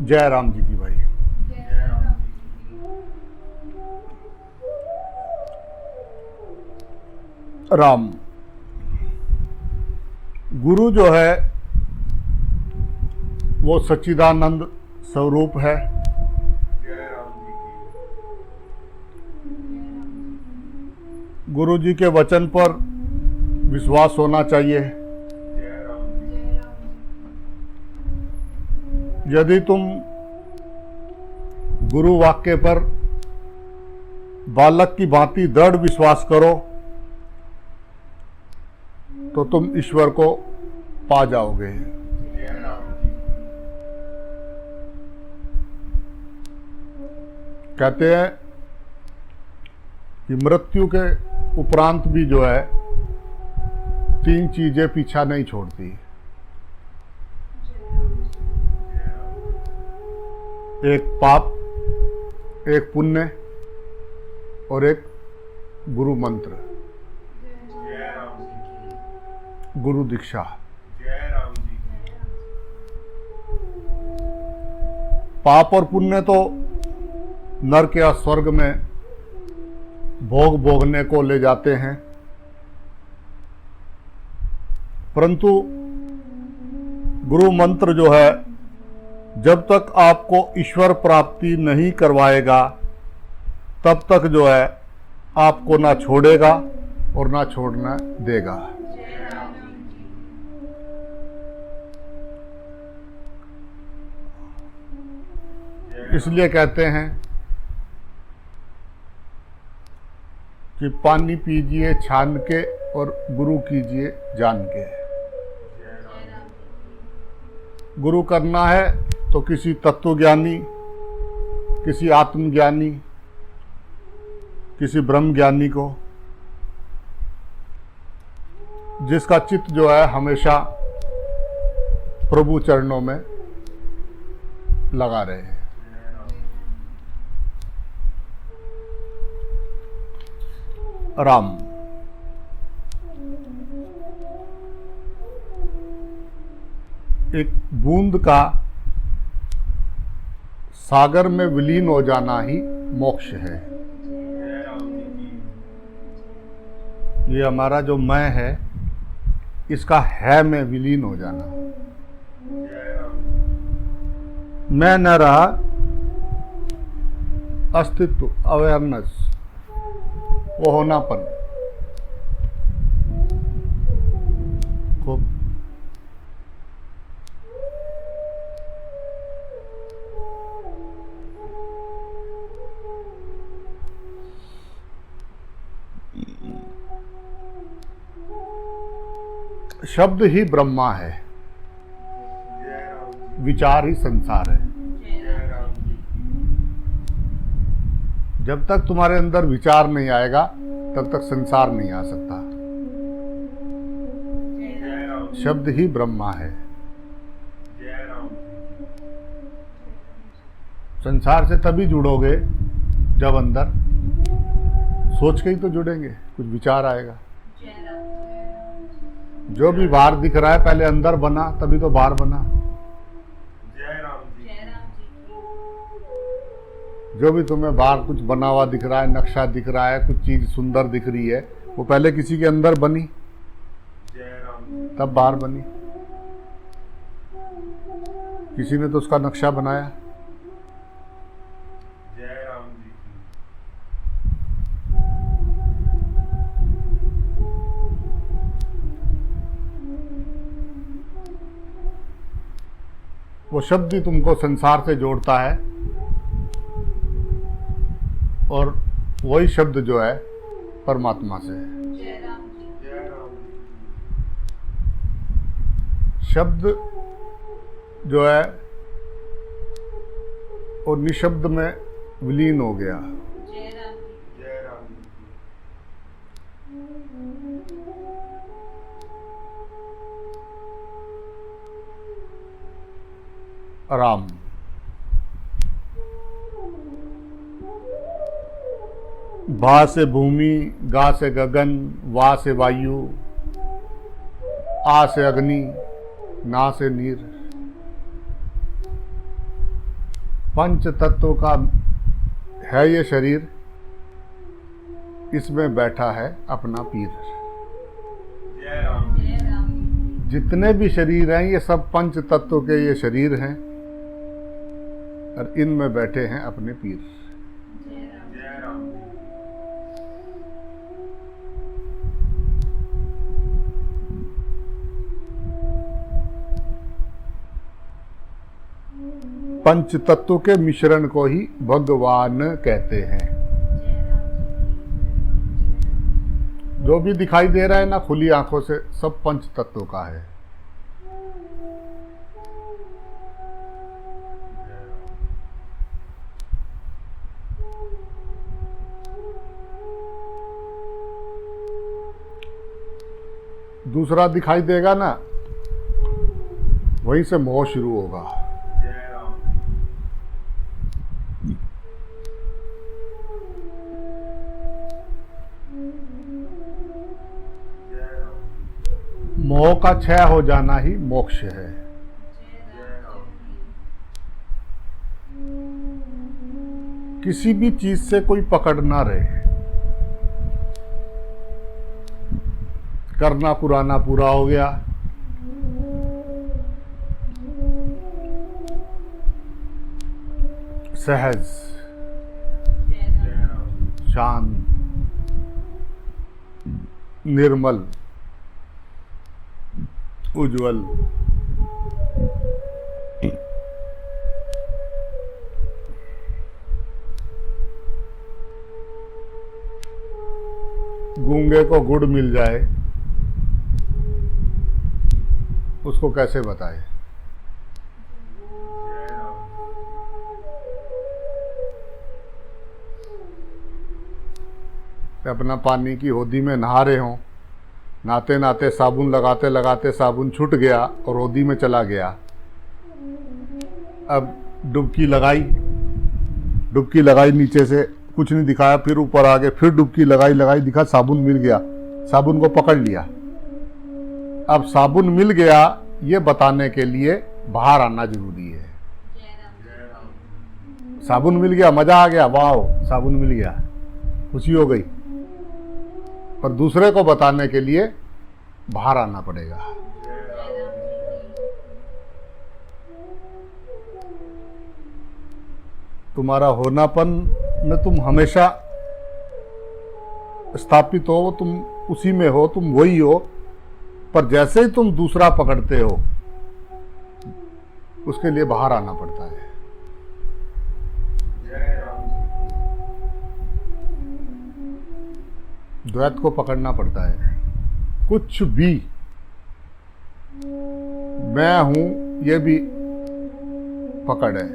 जय राम जी की भाई। राम गुरु जो है वो सच्चिदानंद स्वरूप है। गुरु जी के वचन पर विश्वास होना चाहिए। यदि तुम गुरु वाक्य पर बालक की भांति दृढ़ विश्वास करो तो तुम ईश्वर को पा जाओगे। कहते हैं कि मृत्यु के उपरांत भी जो है 3 चीजें पीछा नहीं छोड़ती। एक पाप, एक पुण्य और एक गुरु मंत्र, गुरु दीक्षा। पाप और पुण्य तो नरक या स्वर्ग में भोग भोगने को ले जाते हैं, परंतु गुरु मंत्र जो है जब तक आपको ईश्वर प्राप्ति नहीं करवाएगा तब तक जो है आपको ना छोड़ेगा और ना छोड़ना देगा। इसलिए कहते हैं कि पानी पीजिए छान के और गुरु कीजिए जान के। गुरु करना है तो किसी तत्वज्ञानी, किसी आत्मज्ञानी, किसी ब्रह्म ज्ञानी को, जिसका चित्त जो है हमेशा प्रभु चरणों में लगा रहे। राम एक बूंद का सागर में विलीन हो जाना ही मोक्ष है। ये हमारा जो मैं है इसका है में विलीन हो जाना। मैं न रहा, अस्तित्व, अवेयरनेस, वो होनापन। खूब शब्द ही ब्रह्मा है, विचार ही संसार है। जब तक तुम्हारे अंदर विचार नहीं आएगा तब तक संसार नहीं आ सकता। शब्द ही ब्रह्मा है। संसार से तभी जुड़ोगे जब अंदर सोच के ही तो जुड़ेंगे, कुछ विचार आएगा। जो भी बाहर दिख रहा है पहले अंदर बना, तभी तो बाहर बना। जो भी तुम्हें बाहर कुछ बना हुआ दिख रहा है, नक्शा दिख रहा है, कुछ चीज सुंदर दिख रही है, वो पहले किसी के अंदर बनी तब बाहर बनी। किसी ने तो उसका नक्शा बनाया। वो शब्द ही तुमको संसार से जोड़ता है और वही शब्द जो है परमात्मा से है। शब्द जो है वो निशब्द में विलीन हो गया। राम भा से भूमि, गा से गगन, वा से वायु, आ से अग्नि, ना से नीर। पंच तत्व का है ये शरीर, इसमें बैठा है अपना पीर। जितने भी शरीर हैं ये सब पंच तत्व के ये शरीर हैं और इनमें बैठे हैं अपने पीर। पंच तत्व के मिश्रण को ही भगवान कहते हैं। जो भी दिखाई दे रहा है ना खुली आंखों से, सब पंच तत्व का है। दूसरा दिखाई देगा ना, वहीं से मोह शुरू होगा। मोह का क्षय हो जाना ही मोक्ष है। किसी भी चीज से कोई पकड़ ना रहे। करना पुराना पूरा हो गया, सहज, शांत, निर्मल, उज्जवल, गूंगे को गुड़ मिल जाए उसको कैसे बताए। अपना पानी की होदी में नहा रहे हों, नहाते नहाते साबुन लगाते लगाते साबुन छूट गया और होदी में चला गया। अब डुबकी लगाई नीचे से कुछ नहीं दिखाया, फिर ऊपर आ गए, फिर डुबकी लगाई दिखा साबुन मिल गया, साबुन को पकड़ लिया। अब साबुन मिल गया ये बताने के लिए बाहर आना जरूरी है। साबुन मिल गया, मजा आ गया, वाह साबुन मिल गया, खुशी हो गई, पर दूसरे को बताने के लिए बाहर आना पड़ेगा। तुम्हारा होनापन में तुम हमेशा स्थापित हो, तुम उसी में हो, तुम वही हो, पर जैसे ही तुम दूसरा पकड़ते हो उसके लिए बाहर आना पड़ता है। द्वैत को पकड़ना पड़ता है। कुछ भी मैं हूं ये भी पकड़ है।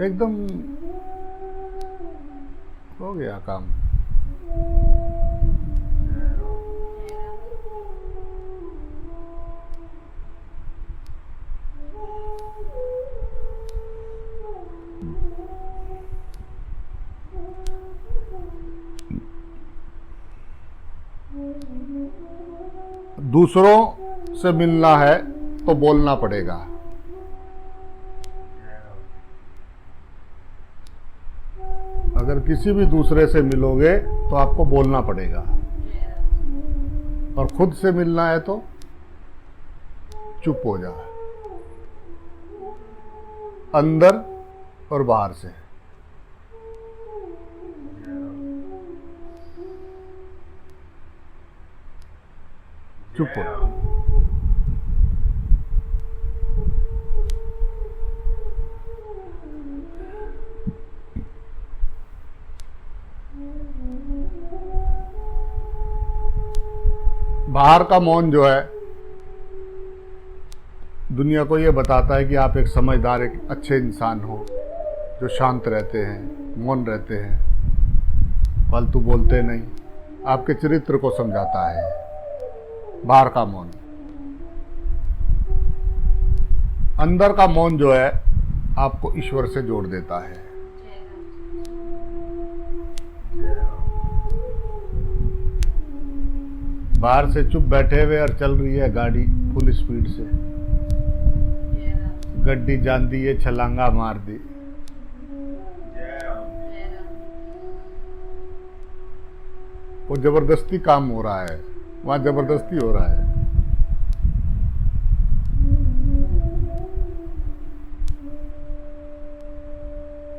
एकदम हो गया काम। दूसरों से मिलना है तो बोलना पड़ेगा। अगर किसी भी दूसरे से मिलोगे तो आपको बोलना पड़ेगा, और खुद से मिलना है तो चुप हो जा, अंदर और बाहर से। चुप हो। बाहर का मौन जो है दुनिया को ये बताता है कि आप एक समझदार, एक अच्छे इंसान हो, जो शांत रहते हैं, मौन रहते हैं, फालतू बोलते नहीं, आपके चरित्र को समझाता है बाहर का मौन। अंदर का मौन जो है आपको ईश्वर से जोड़ देता है। बाहर से चुप बैठे हुए और चल रही है गाड़ी फुल स्पीड से, गड्डी जान दी है, छलांगा मार दी। वो जबरदस्ती काम हो रहा है, वहां जबरदस्ती हो रहा है।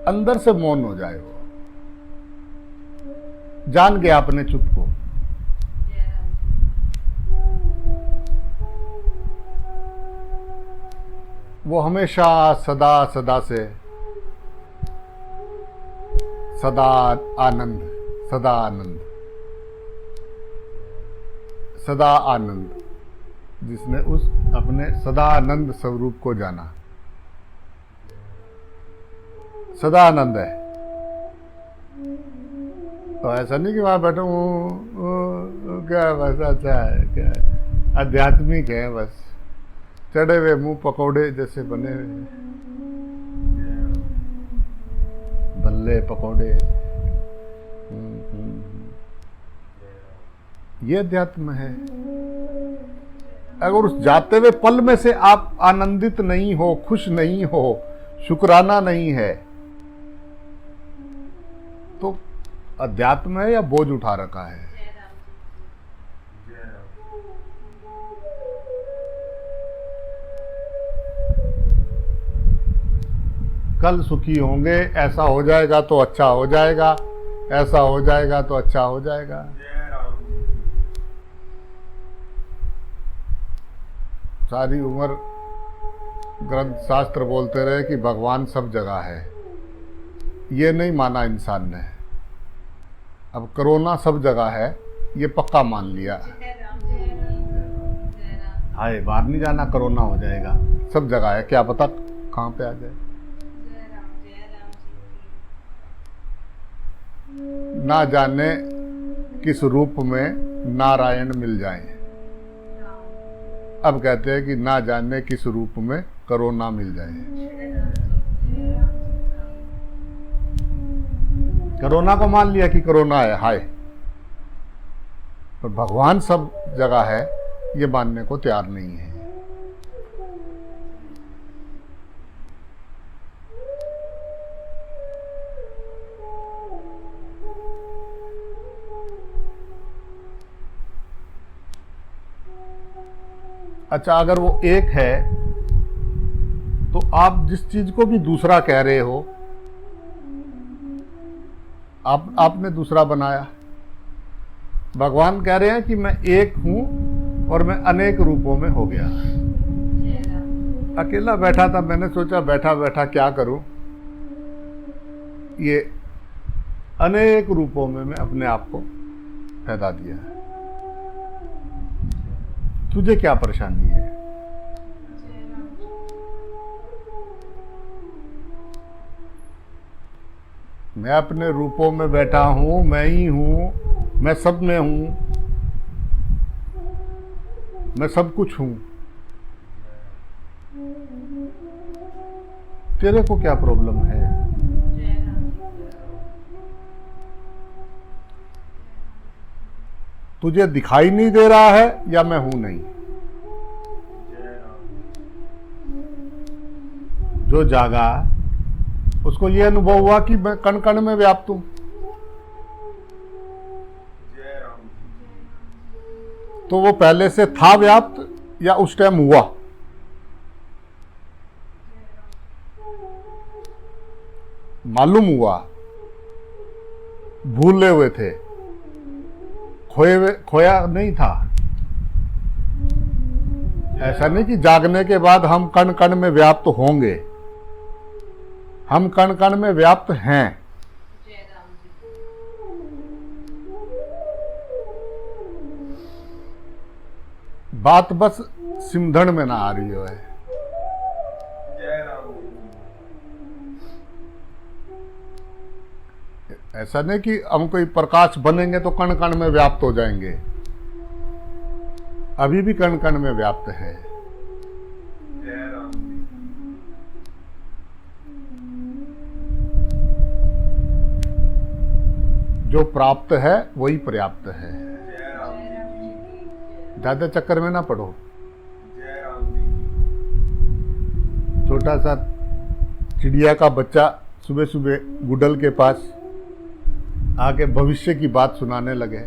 अंदर से मौन हो जाए, वो जान गया अपने चुप को। वो हमेशा सदा सदा से सदा आनंद, सदा आनंद, सदा आनंद, जिसने उस अपने सदा आनंद स्वरूप को जाना, सदा आनंद है। तो ऐसा नहीं कि वहां बैठो क्या बस अच्छा है, क्या है, आध्यात्मिक है बस, चढ़े हुए मुंह पकौड़े जैसे बने हुए, भल्ले पकौड़े। ये अध्यात्म है। अगर उस जाते हुए पल में से आप आनंदित नहीं हो, खुश नहीं हो, शुक्राना नहीं है, तो अध्यात्म है या बोझ उठा रखा है। कल सुखी होंगे, ऐसा हो जाएगा तो अच्छा हो जाएगा, ऐसा हो जाएगा तो अच्छा हो जाएगा। सारी उम्र ग्रंथ शास्त्र बोलते रहे कि भगवान सब जगह है, ये नहीं माना इंसान ने। अब कोरोना सब जगह है ये पक्का मान लिया, हाय बाहर नहीं जाना कोरोना हो जाएगा, सब जगह है, क्या पता कहाँ पे आ जाए। ना जाने किस रूप में नारायण मिल जाए। अब कहते हैं कि ना जाने किस रूप में कोरोना मिल जाए। कोरोना को मान लिया कि कोरोना है, हाय, पर भगवान सब जगह है ये मानने को तैयार नहीं है। अच्छा, अगर वो एक है तो आप जिस चीज को भी दूसरा कह रहे हो, आपने दूसरा बनाया। भगवान कह रहे हैं कि मैं एक हूं और मैं अनेक रूपों में हो गया। अकेला बैठा था, मैंने सोचा बैठा बैठा क्या करूं, ये अनेक रूपों में मैं अपने आप को फैला दिया है। तुझे क्या परेशानी है? मैं अपने रूपों में बैठा हूं, मैं ही हूं, मैं सब में हूं, मैं सब कुछ हूं। तेरे को क्या प्रॉब्लम है? तुझे दिखाई नहीं दे रहा है या मैं हूं नहीं? जो जागा उसको ये अनुभव हुआ कि मैं कण कण में व्याप्त हूं। तो वो पहले से था व्याप्त या उस टाइम हुआ? मालूम हुआ, भूले हुए थे, खोया नहीं था। ऐसा नहीं कि जागने के बाद हम कण कण में व्याप्त होंगे, हम कण कण में व्याप्त हैं। बात बस सिमधन में ना आ रही है। ऐसा नहीं कि हम कोई प्रकाश बनेंगे तो कण कण में व्याप्त हो जाएंगे, अभी भी कण कण में व्याप्त है। जो प्राप्त है वही पर्याप्त है। ज़्यादा चक्कर में ना पड़ो। जय राम जी की। छोटा सा चिड़िया का बच्चा सुबह सुबह गुडल के पास आके भविष्य की बात सुनाने लगे।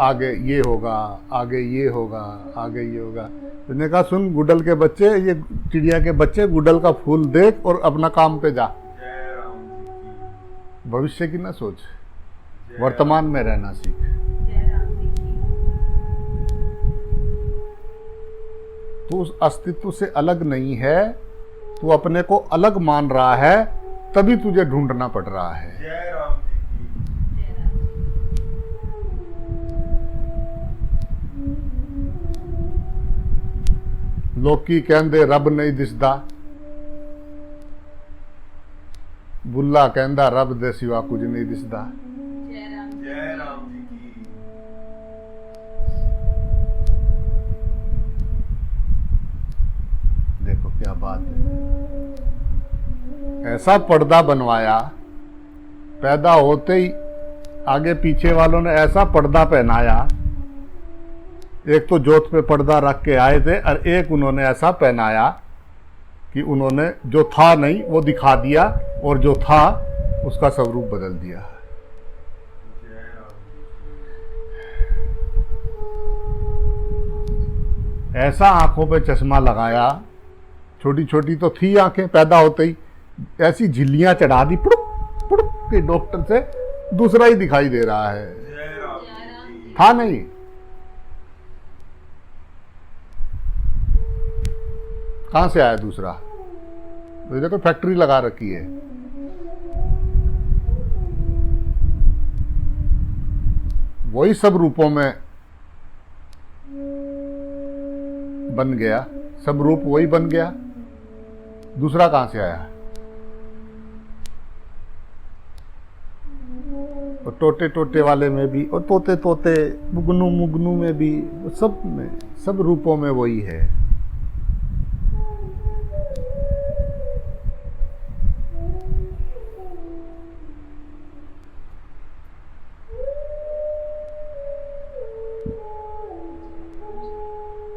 आगे ये होगा, आगे ये होगा, आगे ये होगा। उसने कहा सुन गुडल के बच्चे, ये चिड़िया के बच्चे, गुडल का फूल देख और अपना काम पे जा। जय राम जी की। भविष्य की ना सोच, वर्तमान में रहना सीख। तू उस अस्तित्व से अलग नहीं है, तू अपने को अलग मान रहा है, तभी तुझे ढूंढना पड़ रहा है। जय राम जी की। लोकी कहंदे रब नहीं दिसदा, बुल्ला कहंदा रब दे सिवा कुछ नहीं दिसदा। जय राम जी की। देखो क्या बात है, ऐसा पर्दा बनवाया, पैदा होते ही आगे पीछे वालों ने ऐसा पर्दा पहनाया। एक तो जोत पे पर्दा रख के आए थे और एक उन्होंने ऐसा पहनाया कि उन्होंने जो था नहीं वो दिखा दिया और जो था उसका स्वरूप बदल दिया। जय राम जी। ऐसा आंखों पे चश्मा लगाया, छोटी छोटी तो थी आंखें पैदा होते ही, ऐसी झिल्लियां चढ़ा दी पुड़ुक पुड़ुक के डॉक्टर से दूसरा ही दिखाई दे रहा है। जय राम जी। था नहीं। कहां से आया दूसरा? तो देखो फैक्ट्री लगा रखी है। वही सब रूपों में बन गया, सब रूप वही बन गया, दूसरा कहां से आया? और टोटे टोटे वाले में भी, और तोते तोते, मुगनू मुगनू में भी, सब में, सब रूपों में वही है।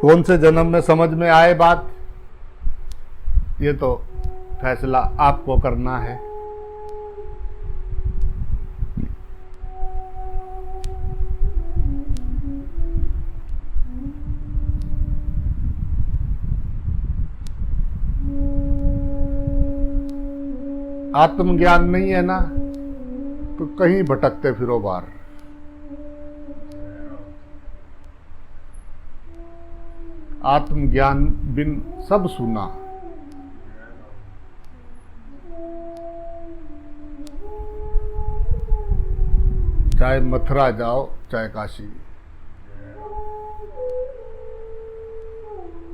कौन से जन्म में समझ में आए बात, ये तो फैसला आपको करना है। आत्मज्ञान नहीं है ना तो कहीं भटकते फिरो बाहर। आत्मज्ञान बिन सब सुना। चाहे मथुरा जाओ चाहे काशी,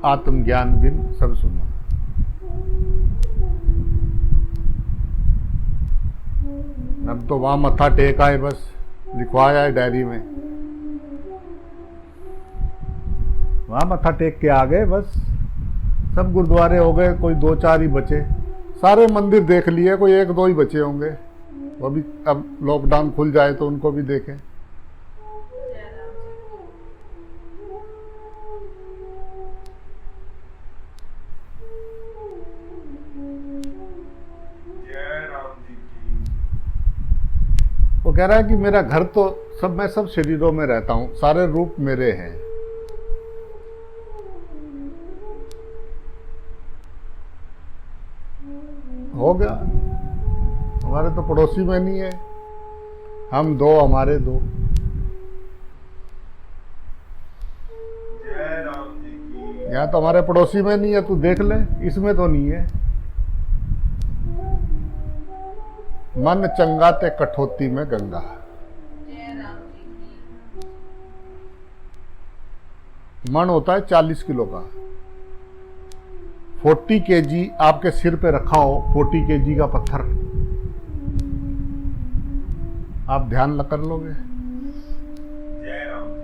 आत्मज्ञान बिन सब सुना। अब तो वहां मत्था टेक आए, बस लिखवाया है डायरी में, वहां मत्था टेक के आ गए बस। सब गुरुद्वारे हो गए, कोई दो चार ही बचे। सारे मंदिर देख लिए, कोई एक दो ही बचे होंगे। वो भी अब लॉकडाउन खुल जाए तो उनको भी देखें। वो कह रहा है कि मेरा घर तो सब, मैं सब शरीरों में रहता हूं, सारे रूप मेरे हैं। हो गया, हमारे तो पड़ोसी में नहीं है, हम दो हमारे दो। जय राम जी की। यहाँ तो हमारे पड़ोसी में नहीं है, तू देख ले, इसमें तो नहीं है। मन चंगा ते कठौती में गंगा। मन होता है 40 किलो का। 40 kg आपके सिर पे रखा हो, 40 kg का पत्थर, आप ध्यान न कर लोगे। जय राम जी।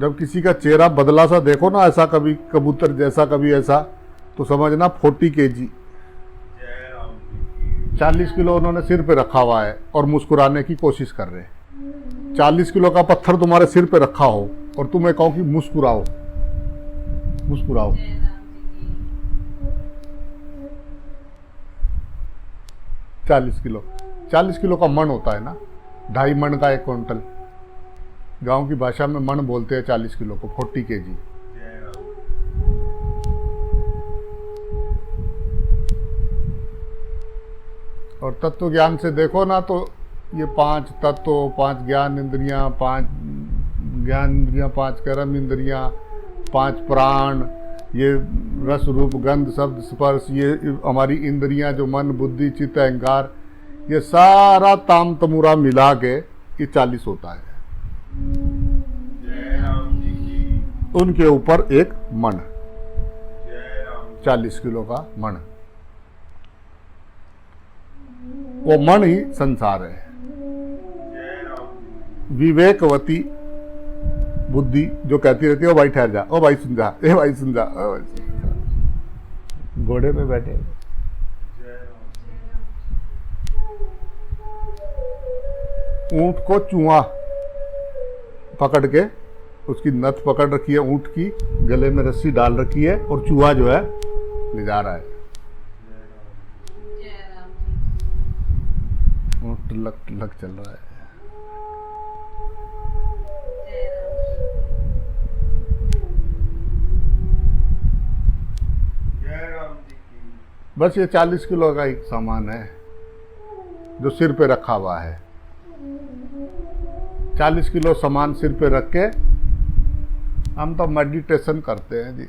जब किसी का चेहरा बदला सा देखो ना, ऐसा कभी कबूतर जैसा कभी ऐसा, तो समझना 40 kg। 40 किलो उन्होंने सिर पे रखा हुआ है और मुस्कुराने की कोशिश कर रहे हैं। 40 किलो का पत्थर तुम्हारे सिर पे रखा हो और तुम्हें कहो कि मुस्कुराओ, मुस्कुराओ, जय राम जी की 40 किलो का मन होता है ना, 2.5 मन का 1 क्विंटल। गांव की भाषा में मन बोलते हैं 40 किलो को, 40 kg। जय राम और तत्व ज्ञान से देखो ना तो ये 5 तत्व, 5 ज्ञान इंद्रियां, 5 कर्म इंद्रियां, 5 प्राण, ये रस रूप गंध शब्द स्पर्श, ये हमारी इंद्रियां जो मन बुद्धि चित्त अहंकार, ये सारा ताम तमूरा मिला के ये 40 होता है। जय राम जी की उनके ऊपर एक मन, जय राम 40 किलो का मन, वो मन ही संसार है। जय राम विवेकवती बुद्धि जो कहती रहती है, ओ भाई ठहर जा, ओ भाई सुन जा, ए भाई सुन जा, ओ भाई सुन जा। घोड़े पे बैठे जय राम ऊंट को चूहा पकड़ के, उसकी नथ पकड़ रखी है ऊंट की, गले में रस्सी डाल रखी है और चूहा जो है ले जा रहा है। जय राम जी ऊंट लक चल रहा है। जय राम जी की बस ये 40 किलो का एक सामान है जो सिर पे रखा हुआ है। 40 किलो सामान सिर पे रख के हम तो मेडिटेशन करते हैं जी,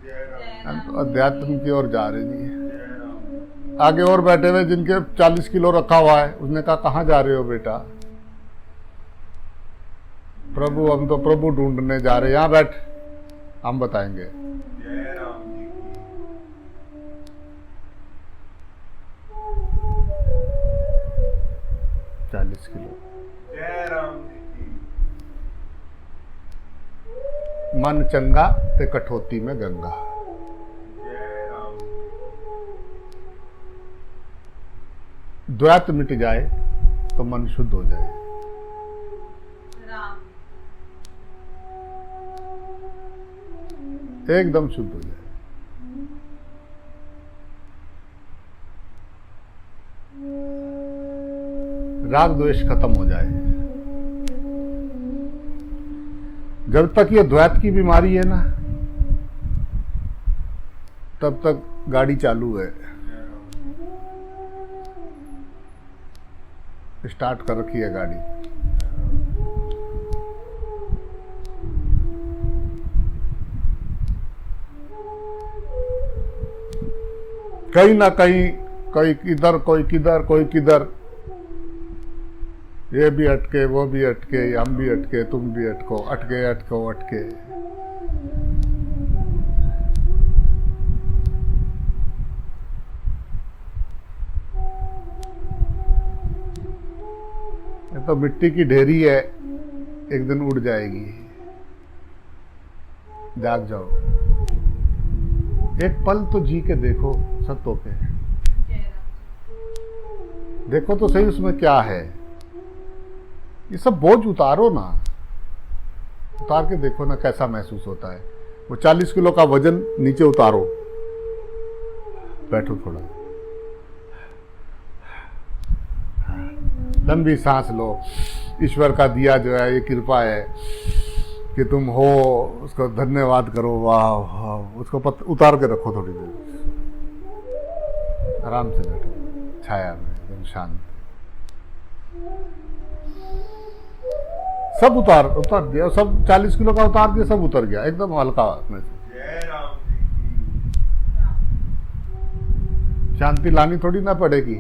जय राम हम तो अध्यात्म की ओर जा रहे जी। जय राम आगे और बैठे हुए जिनके 40 किलो रखा हुआ है, उसने कहा कहाँ जा रहे हो बेटा? प्रभु हम तो प्रभु ढूंढने जा रहे हैं, यहाँ बैठ, हम बताएंगे। जय राम जी की 40 किलो जय राम जी की मन चंगा ते कठौती में गंगा। जय राम द्वैत मिट जाए तो मन शुद्ध हो जाए। राम एकदम शुद्ध हो जाए। राग द्वेष खत्म हो जाए। जब तक ये द्वैत की बीमारी है ना, तब तक गाड़ी चालू है, स्टार्ट कर रखी है गाड़ी। कहीं ना कहीं, कोई किधर कोई किधर कोई किधर, ये भी अटके वो भी अटके, हम भी अटके तुम भी अटको, अटके अटको अटके। ये तो मिट्टी की ढेरी है, एक दिन उड़ जाएगी। जाग जाओ, एक पल तो जी के देखो सत्यों पे, जय राम देखो तो सही उसमें क्या है। ये सब बोझ उतारो ना, उतार के देखो ना कैसा महसूस होता है। वो 40 किलो का वजन नीचे उतारो, बैठो थोड़ा, लंबी सांस लो। ईश्वर का दिया जो है ये कृपा है कि तुम हो, उसको धन्यवाद करो। वाह वाह, उसको उतार के रखो थोड़ी देर, आराम से बैठो छाया में, एकदम शांत। सब उतार दिया, सब 40 किलो का उतार दिया, सब उतर गया, एकदम हल्का महसूस। जय राम जी की राम शांति लानी थोड़ी ना पड़ेगी,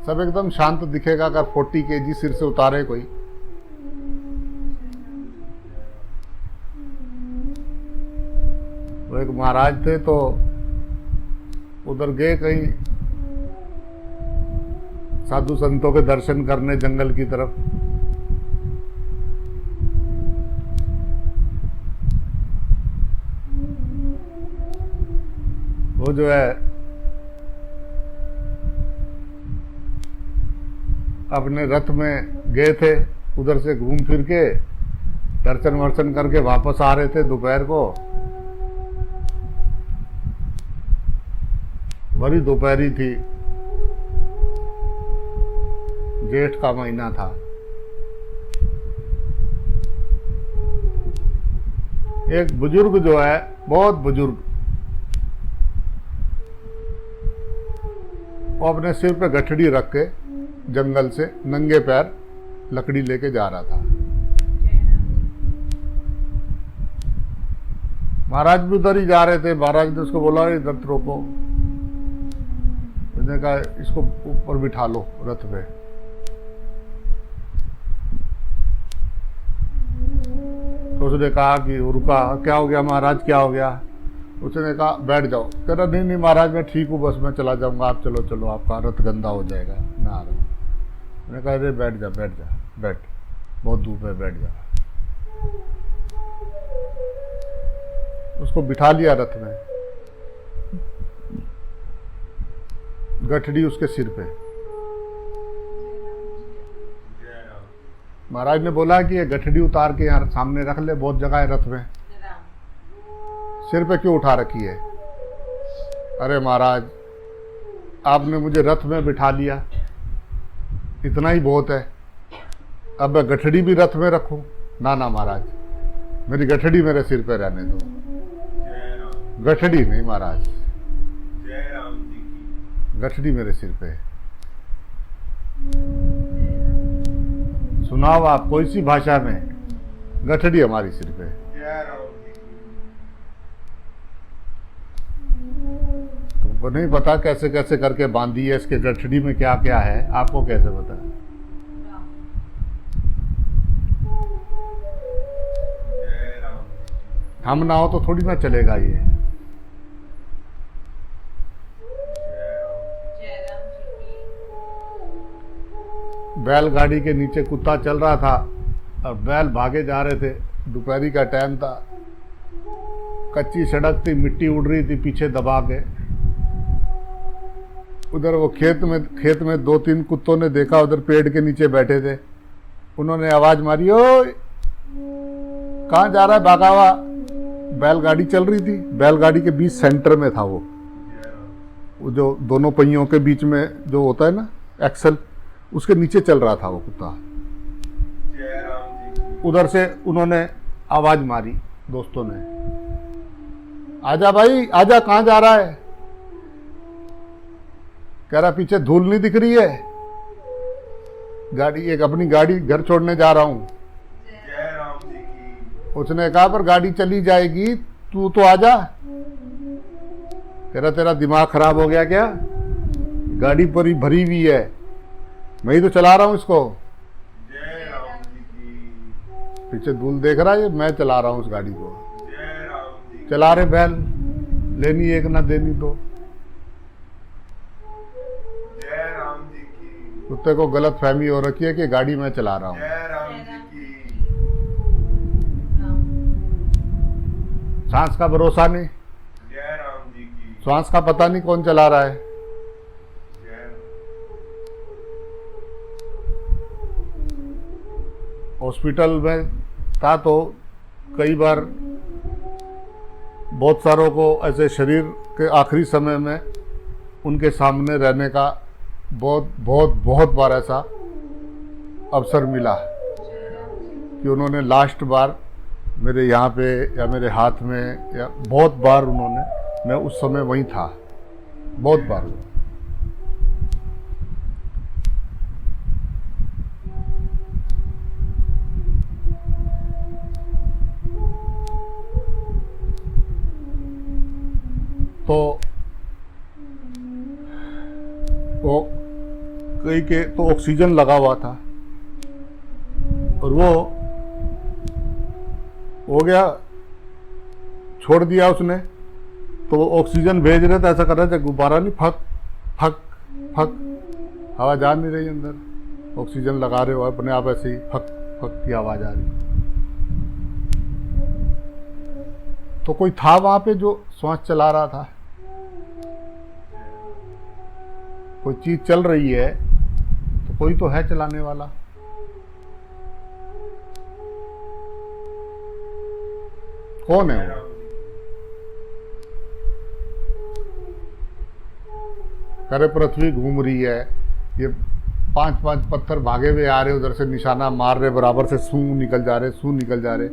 सब एकदम शांत दिखेगा। अगर 40 kg सिर से उतारे कोई, वो एक महाराज थे तो उधर गए कहीं साधु संतों के दर्शन करने जंगल की तरफ। वो जो है अपने रथ में गए थे, उधर से घूम फिर के दर्शन वर्शन करके वापस आ रहे थे दोपहर को। बड़ी दोपहरी थी, जेठ का महीना था। एक बुजुर्ग जो है, बहुत बुजुर्ग, वो अपने सिर पे गठड़ी रख के जंगल से नंगे पैर लकड़ी लेके जा रहा था। महाराज भी उधर ही जा रहे थे। महाराज ने उसको बोला, इधर रोको। उसने कहा इसको ऊपर बिठा लो रथ पे। तो उसने कहा कि रुका, क्या हो गया महाराज, क्या हो गया? उसने कहा बैठ जाओ। कह रहा नहीं नहीं महाराज मैं ठीक हूँ, बस मैं चला जाऊंगा, आप चलो चलो, आपका रथ गंदा हो जाएगा, मैं आ रहा हूँ। मैंने कहा अरे बैठ जा बैठ जा, बैठ, बहुत धूप है, बैठ जा। उसको बिठा लिया रथ में, गठड़ी उसके सिर पे। जय राम। महाराज ने बोला कि ये गठड़ी उतार के यहाँ सामने रख ले, बहुत जगह है रथ में, राम। सिर पे क्यों उठा रखी है? अरे महाराज आपने मुझे रथ में बिठा लिया, इतना ही बहुत है, अब मैं गठड़ी भी रथ में रखूं? ना ना महाराज, मेरी गठड़ी मेरे सिर पे रहने दो। जय राम। गठड़ी नहीं महाराज, जय राम जी की। गठड़ी मेरे सिर पे। सुनाओ आप कोई सी भाषा में, गठड़ी हमारी सिर पे। जय राम जी की। तुमको नहीं पता कैसे कैसे करके बांधी है, इसके गठड़ी में क्या क्या है, आपको कैसे पता है? राम। जय राम जी की। हम ना हो तो थोड़ी ना चलेगा ये। जय राम। जय राम जी की। बैलगाड़ी के नीचे कुत्ता चल रहा था और बैल भागे जा रहे थे। दोपहरी का टाइम था, कच्ची सड़क थी, मिट्टी उड़ रही थी पीछे दबा के। उधर वो खेत में दो तीन कुत्तों ने देखा, उधर पेड़ के नीचे बैठे थे। उन्होंने आवाज मारी, ओए कहाँ जा रहा है भागा हुआ? बैलगाड़ी चल रही थी, बैलगाड़ी के बीच सेंटर में था वो जय राम। वो जो दोनों पहियों के बीच में जो होता है ना एक्सल, उसके नीचे चल रहा था वो कुत्ता। जय राम जी की। उधर से उन्होंने आवाज मारी दोस्तों ने, आजा भाई आजा, कहाँ जा रहा है? कह रहा पीछे धूल नहीं दिख रही है, गाड़ी, एक अपनी गाड़ी घर छोड़ने जा रहा हूं। जय राम जी की। उसने कहा पर गाड़ी चली जाएगी, तू तो आजा। कह रहा तेरा दिमाग खराब हो गया क्या? गाड़ी पूरी भरी हुई है, मैं ही तो चला रहा हूं इसको। जय राम जी की। पीछे धूल देख रहा है, मैं चला रहा हूं उस गाड़ी को। जय राम जी। चला रहे बैल, लेनी एक ना देनी दो। जय राम जी की। कुत्ते को गलत फहमी हो रखी है कि गाड़ी मैं चला रहा हूँ। जय राम जी की। राम। सांस का भरोसा नहीं, जय राम जी की। सांस का पता नहीं कौन चला रहा है। जय हॉस्पिटल में था तो कई बार बहुत सारों को ऐसे शरीर के आखिरी समय में उनके सामने रहने का बहुत बार ऐसा अवसर मिला कि उन्होंने लास्ट बार मेरे यहाँ पे या मेरे हाथ में, या बहुत बार उन्होंने, मैं उस समय वहीं था, बहुत बार हुआ। तो वो कई के तो ऑक्सीजन लगा हुआ था और वो हो गया, छोड़ दिया उसने, तो वो ऑक्सीजन भेज रहे थे, ऐसा कर रहे थे गुब्बारा नहीं, फक फक फक, हवा जा नहीं रही अंदर, ऑक्सीजन लगा रहे हो अपने आप ऐसे ही फक फक की आवाज आ रही। तो कोई था वहां पे जो श्वास चला रहा था, कोई चीज चल रही है तो कोई तो है चलाने वाला। कौन है जय वो? राम जी करे पृथ्वी घूम रही है, ये 5-5 पत्थर भागे हुए आ रहे, उधर से निशाना मार रहे, बराबर से सूं निकल जा रहे, सूं निकल जा रहे,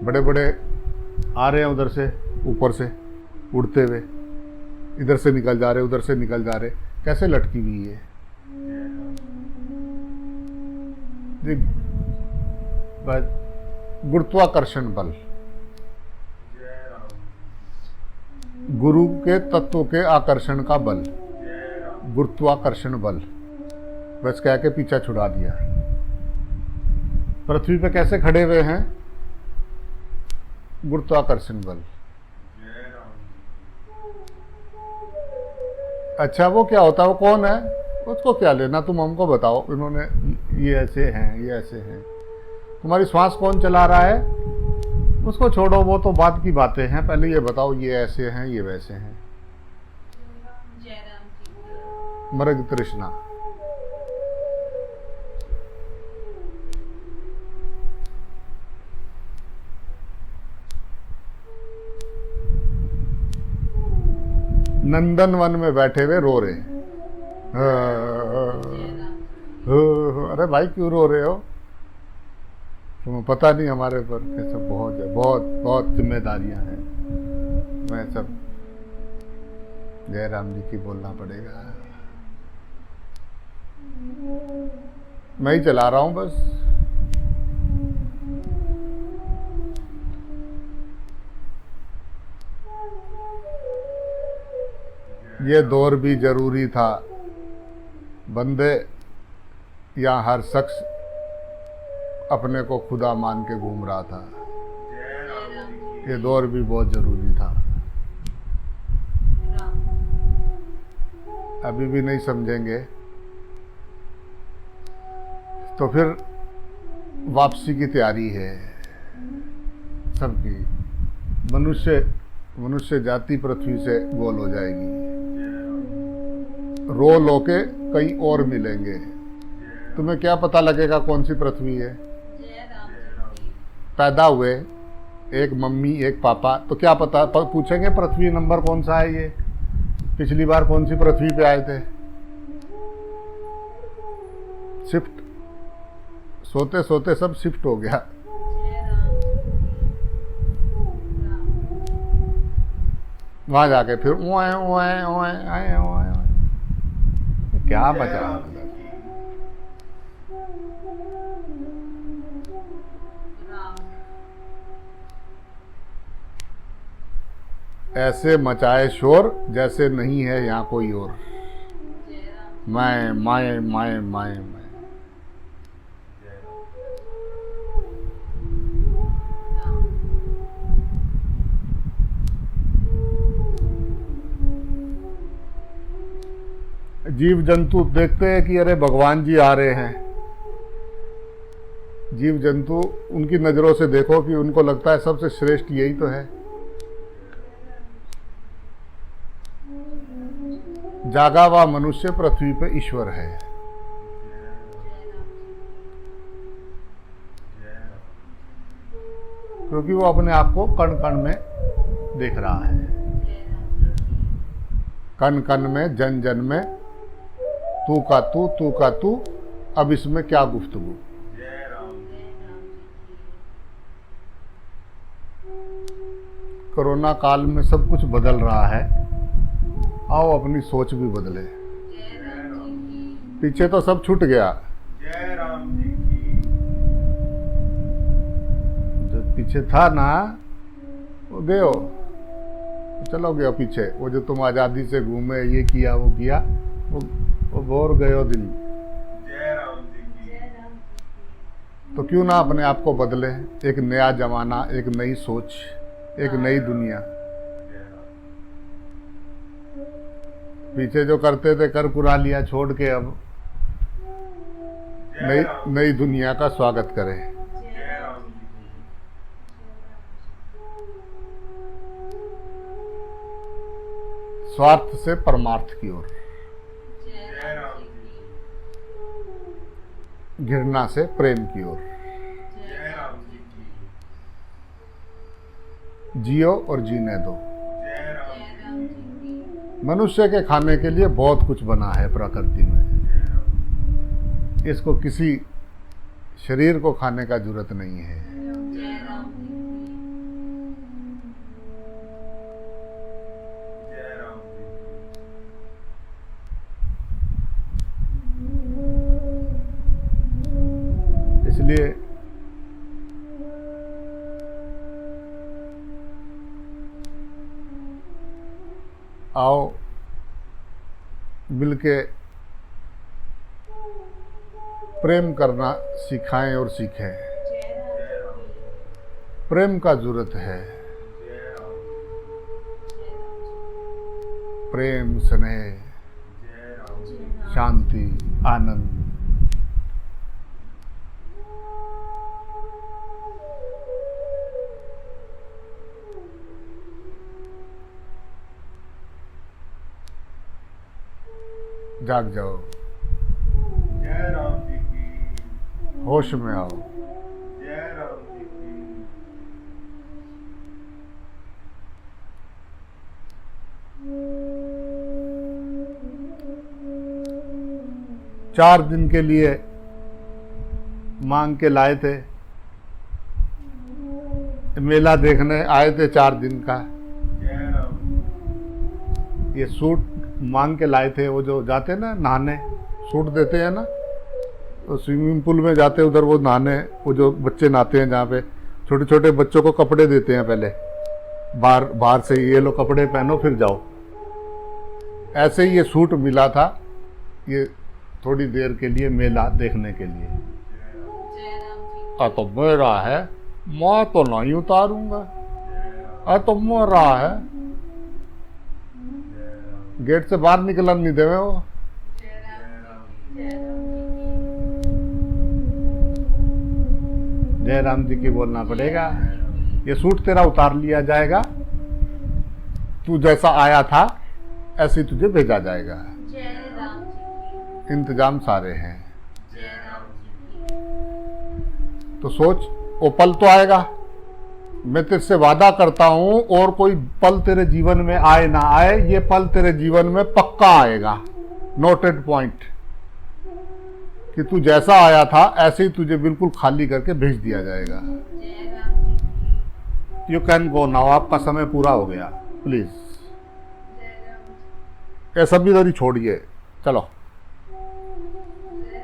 बड़े बड़े आ रहे हैं उधर से, ऊपर से उड़ते हुए, इधर से निकल जा रहे, उधर से निकल जा रहे, कैसे लटकी हुई है जी? गुरुत्वाकर्षण बल, जय राम गुरु के तत्व के आकर्षण का बल, जय राम गुरुत्वाकर्षण बल, बस कह के पीछा छुड़ा दिया। पृथ्वी पे कैसे खड़े हुए हैं? गुरुत्वाकर्षण बल। जय राम अच्छा वो क्या होता है, वो कौन है, उसको क्या लेना, तुम हमको बताओ। इन्होंने ये ऐसे हैं, ये ऐसे हैं, तुम्हारी श्वास कौन चला रहा है उसको छोड़ो, वो तो बाद की बातें हैं, पहले ये बताओ ये ऐसे हैं, ये वैसे हैं। जय राम जी की मृग तृष्णा, नंदन वन में बैठे हुए रो रहे हैं। जय राम अरे भाई क्यों रो रहे हो? तुम्हें पता नहीं हमारे पर कैसे बहुत बहुत बहुत जिम्मेदारियां हैं, मैं सब जय राम जी की बोलना पड़ेगा। मैं ही चला रहा हूं बस। ये दौर भी जरूरी था बंदे, यहाँ हर शख्स अपने को खुदा मान के घूम रहा था। जय राम जी की ये दौर भी बहुत जरूरी था, राम अभी भी नहीं समझेंगे तो फिर वापसी की तैयारी है सबकी। मनुष्य जाति पृथ्वी से गोल हो जाएगी, रो लो के कई और मिलेंगे। तुम्हें क्या पता लगेगा कौन सी पृथ्वी है? जय राम जी की पैदा हुए एक मम्मी एक पापा, तो क्या पता पूछेंगे पृथ्वी नंबर कौन सा है, ये पिछली बार कौन सी पृथ्वी पे आए थे? शिफ्ट, सोते सोते सब शिफ्ट हो गया। जय राम वहां जाके फिर ओए ओए ओए आए ओए क्या जय बचा? राम जी की राम ऐसे मचाए शोर जैसे नहीं है यहाँ कोई और। जय राम मैं माए माए माए मैं। जय राम जीव जंतु देखते हैं कि अरे भगवान जी आ रहे हैं, जीव जंतु उनकी नजरों से देखो कि उनको लगता है सबसे श्रेष्ठ यही तो है। जागा हुआ मनुष्य पृथ्वी पे ईश्वर है, क्योंकि वो अपने आप को कण कण में देख रहा है, कण कण में जन जन में, तू का तू, अब इसमें क्या गुफ्तगू। जय राम कोरोना काल में सब कुछ बदल रहा है, आओ अपनी सोच भी बदले। पीछे तो सब छूट गया, जय राम जी की जो पीछे था ना वो गयो, चलो गयो पीछे। वो जो तुम आज़ादी से घूमे, ये किया वो किया, वो बोर गयो दिन। जय राम जी की तो क्यों ना अपने आप को बदले, एक नया जमाना, एक नई सोच, एक नई दुनिया। जय राम पीछे जो करते थे कर कुरा लिया, छोड़ के अब जय नई राम नई दुनिया का स्वागत करें। जय राम जी की स्वार्थ से परमार्थ की ओर, जय राम जी की घृणा से प्रेम की ओर। जय राम जी की जियो और जीने दो। जय राम जय जी राम की। जी की। मनुष्य के खाने के लिए बहुत कुछ बना है प्रकृति में, जय राम। इसको किसी शरीर को खाने का जरूरत नहीं है। जय राम जी की। जय राम जी की। इसलिए आओ मिलके प्रेम करना सिखाएं और सीखें। जय राम जय राम। प्रेम का जरूरत है, जय राम। जय राम प्रेम, स्नेह, जय राम। जी। जय राम। शांति, आनंद। जाग जाओ, जय राम जी की। होश में आओ। जय राम जी की। 4 दिन के लिए मांग के लाए थे, मेला देखने आए थे 4 दिन का। जय राम। ये सूट मांग के लाए थे, वो जो जाते ना नहाने, सूट देते हैं ना, तो स्विमिंग पूल में जाते उधर वो नहाने, वो जो बच्चे नहाते हैं जहाँ पे छोटे छोटे बच्चों को कपड़े देते हैं पहले, बाहर से ये लो कपड़े पहनो फिर जाओ। ऐसे ही ये सूट मिला था, ये थोड़ी देर के लिए मेला देखने के लिए। जय राम जी। तो मेरा है, मैं तो नहीं उतारूंगा। जय राम। तो मेरा है, जय राम। गेट से बाहर निकलन नहीं देवे वो। जय राम। जय राम। जय राम जी की। जय राम जी की बोलना पड़ेगा। ये सूट तेरा उतार लिया जाएगा, तू जैसा आया था ऐसे ही तुझे भेजा जाएगा। जय राम जी की। इंतजाम सारे हैं। जय राम जी की। तो सोच, वो पल तो आएगा, मैं तेरे से वादा करता हूं, और कोई पल तेरे जीवन में आए ना आए, ये पल तेरे जीवन में पक्का आएगा। नोटेड पॉइंट, कि तू जैसा आया था ऐसे ही तुझे बिल्कुल खाली करके भेज दिया जाएगा। जय राम जी की। यू कैन गो नाउ, आपका समय पूरा हो गया, प्लीज। जय राम जी। ये सब इधर ही छोड़िए, चलो।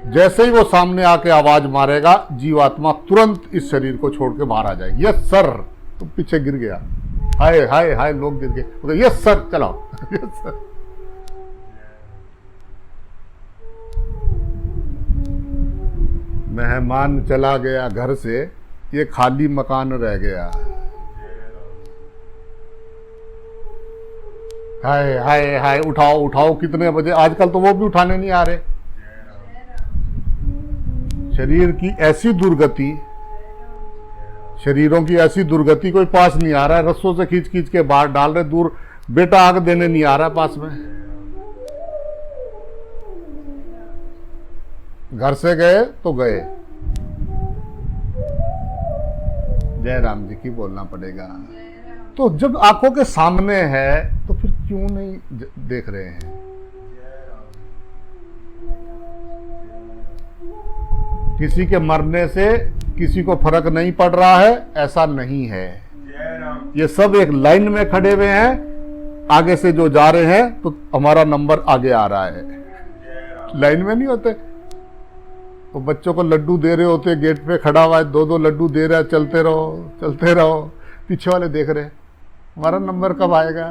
जैसे ही वो सामने आके आवाज मारेगा, जीवात्मा तुरंत इस शरीर को छोड़ के बाहर आ जाएगी। यस सर, तुम पीछे गिर गया, हाय हाय हाय, लोग गिर गए। यस सर, चलो। Yes sir. मेहमान चला गया घर से, ये खाली मकान रह गया। हाय हाय हाय, उठाओ उठाओ, कितने बजे? आजकल तो वो भी उठाने नहीं आ रहे। शरीर की ऐसी दुर्गति, शरीरों की ऐसी दुर्गति, कोई पास नहीं आ रहा है, रस्सों से खींच खींच के बाहर डाल रहे, दूर बेटा आग देने नहीं आ रहा पास में। घर से गए तो गए। जय राम जी की बोलना पड़ेगा। तो जब आंखों के सामने है तो फिर क्यों नहीं देख रहे हैं? किसी के मरने से किसी को फर्क नहीं पड़ रहा है, ऐसा नहीं है। ये सब एक लाइन में खड़े हुए हैं, आगे से जो जा रहे हैं तो हमारा नंबर आगे आ रहा है। लाइन में नहीं होते, तो बच्चों को लड्डू दे रहे होते, गेट पे खड़ा हुआ है, 2-2 लड्डू दे रहा है, चलते रहो चलते रहो, पीछे वाले देख रहे हमारा नंबर कब आएगा।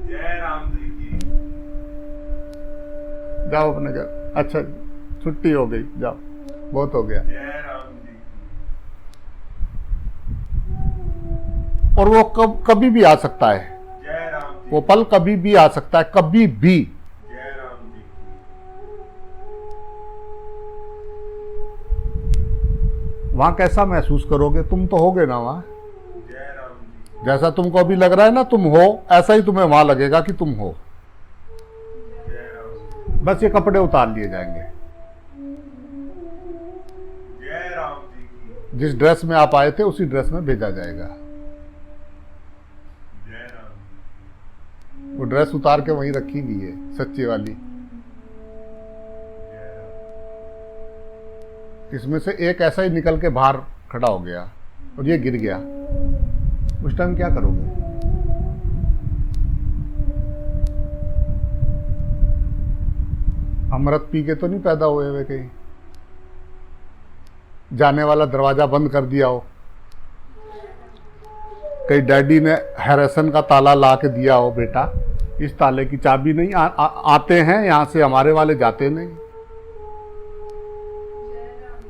जय राम जी की। जाओ अपने घर, अच्छा छुट्टी हो गई, जाओ, बहुत हो गया। जय राम जी की। और वो कभी भी आ सकता है, जय राम जी। वो पल कभी भी आ सकता है, कभी भी। जय राम जी की। वहां कैसा महसूस करोगे? तुम तो होगे ना वहां, जय राम जी। जैसा तुमको अभी लग रहा है ना तुम हो, ऐसा ही तुम्हें वहां लगेगा कि तुम हो। जय राम जी। बस ये कपड़े उतार लिए जाएंगे। जय राम जी की। जिस ड्रेस में आप आए थे उसी ड्रेस में भेजा जाएगा। वो ड्रेस उतार के वहीं रखी हुई है, सच्ची वाली। जय राम इसमें से एक ऐसा ही निकल के बाहर खड़ा हो गया और ये गिर गया, उस टाइम क्या करोगे? अमृत पी के तो नहीं पैदा हुए हुए कहीं, जाने वाला दरवाजा बंद कर दिया हो, कहीं डैडी ने हैरसन का ताला ला के दिया हो, बेटा इस ताले की चाबी नहीं, आते हैं यहाँ से, हमारे वाले जाते नहीं। जय राम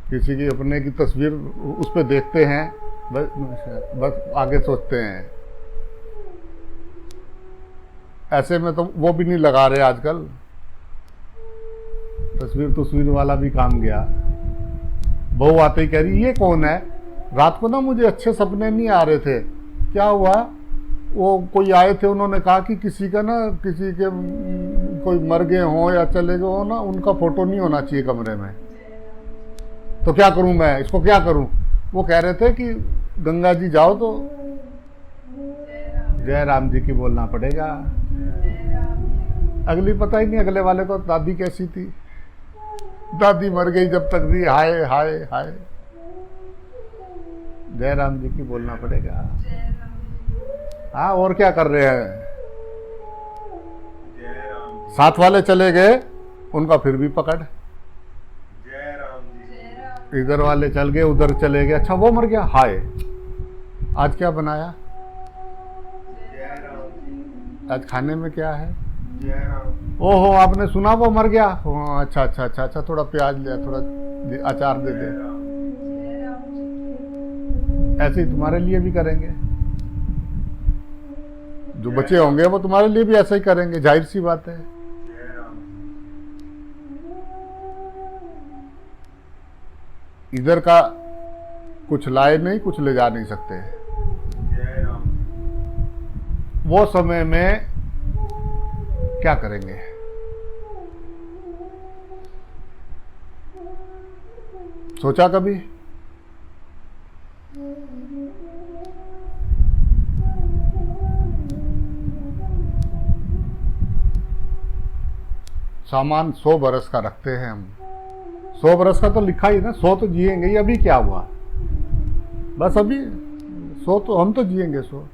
किसी की अपने की तस्वीर उस पर देखते हैं, बस आगे सोचते हैं। ऐसे में तो वो भी नहीं लगा रहे आजकल, तस्वीर वाला भी काम गया। बहू आते ही कह रही ये कौन है, रात को ना मुझे अच्छे सपने नहीं आ रहे थे, क्या हुआ? वो कोई आए थे, उन्होंने कहा कि किसी का ना, किसी के कोई मर गए हों या चले गए हो ना, उनका फोटो नहीं होना चाहिए कमरे में। तो क्या करूं मैं, इसको क्या करूं? वो कह रहे थे कि गंगा जी जाओ तो जय राम जी की बोलना पड़ेगा। अगली पता ही नहीं, अगले वाले को दादी कैसी थी, दादी मर गई जब तक भी हाय हाय हाय, जय राम जी की बोलना पड़ेगा। हाँ, और क्या कर रहे हैं? जय राम साथ वाले चले गए, उनका फिर भी पकड़, जय राम जी इधर वाले चल गए, उधर चले गए, अच्छा वो मर गया, हाय आज क्या बनाया, जय राम जी आज खाने में क्या है? जय राम ओहो आपने सुना वो मर गया, हाँ, अच्छा अच्छा अच्छा अच्छा, थोड़ा प्याज ले, थोड़ा अचार दे दे। जय राम ऐसे ही तुम्हारे लिए भी करेंगे, जो बचे होंगे वो तुम्हारे लिए भी ऐसा ही करेंगे, जाहिर सी बात है। जय राम इधर का कुछ लाए नहीं, कुछ ले जा नहीं सकते। जय राम वो समय में क्या करेंगे? सोचा कभी? सामान 100 बरस का रखते हैं हम, 100 बरस का तो लिखा ही ना, 100 तो जिएंगे ही। अभी क्या हुआ, बस अभी 100 तो हम तो जिएंगे 100।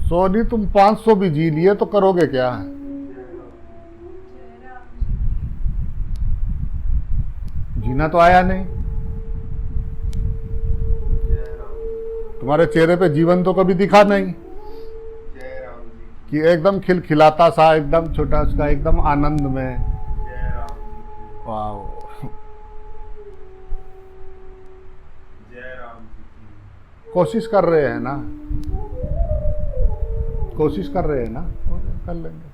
सौ नहीं, तुम 500 भी जी लिए तो करोगे क्या? जीना तो आया नहीं, जय राम तुम्हारे चेहरे पे जीवन तो कभी दिखा नहीं जय राम जी कि एकदम खिलखिलाता सा, एकदम छोटा उसका, एकदम आनंद में। जय राम वाह, जय राम जी कोशिश कर रहे हैं ना, कोशिश कर रहे हैं ना, कर लेंगे।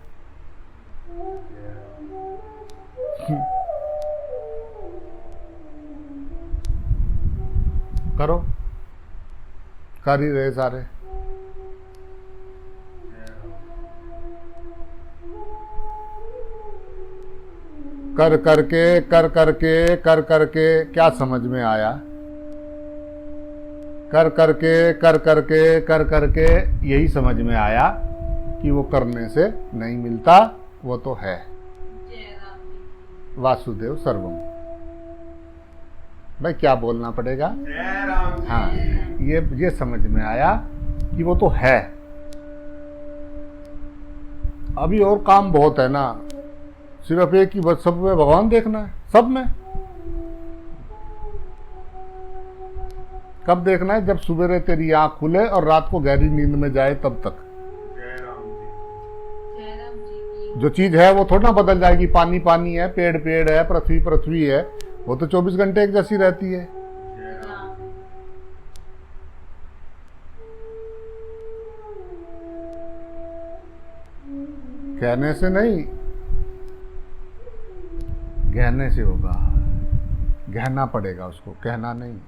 जय राम करो, कर ही रहे सारे। जय राम कर करके क्या समझ में आया? कर करके यही समझ में आया कि वो करने से नहीं मिलता, वो तो है। जय राम वासुदेव सर्वम। भाई क्या बोलना पड़ेगा? जय राम जी हाँ, ये समझ में आया कि वो तो है। अभी और काम बहुत है ना, सिर्फ एक ही बस, सब में भगवान देखना है, सब में। कब देखना है? जब सुबह तेरी आंख खुले और रात को गहरी नींद में जाए, तब तक। जय राम जी की जो चीज है वो थोड़ा ना बदल जाएगी, पानी पानी है, पेड़ पेड़ है, पृथ्वी पृथ्वी है, वो तो 24 घंटे एक जैसी रहती है। जय राम कहने से नहीं, गहने से होगा, गहना पड़ेगा उसको, कहना नहीं।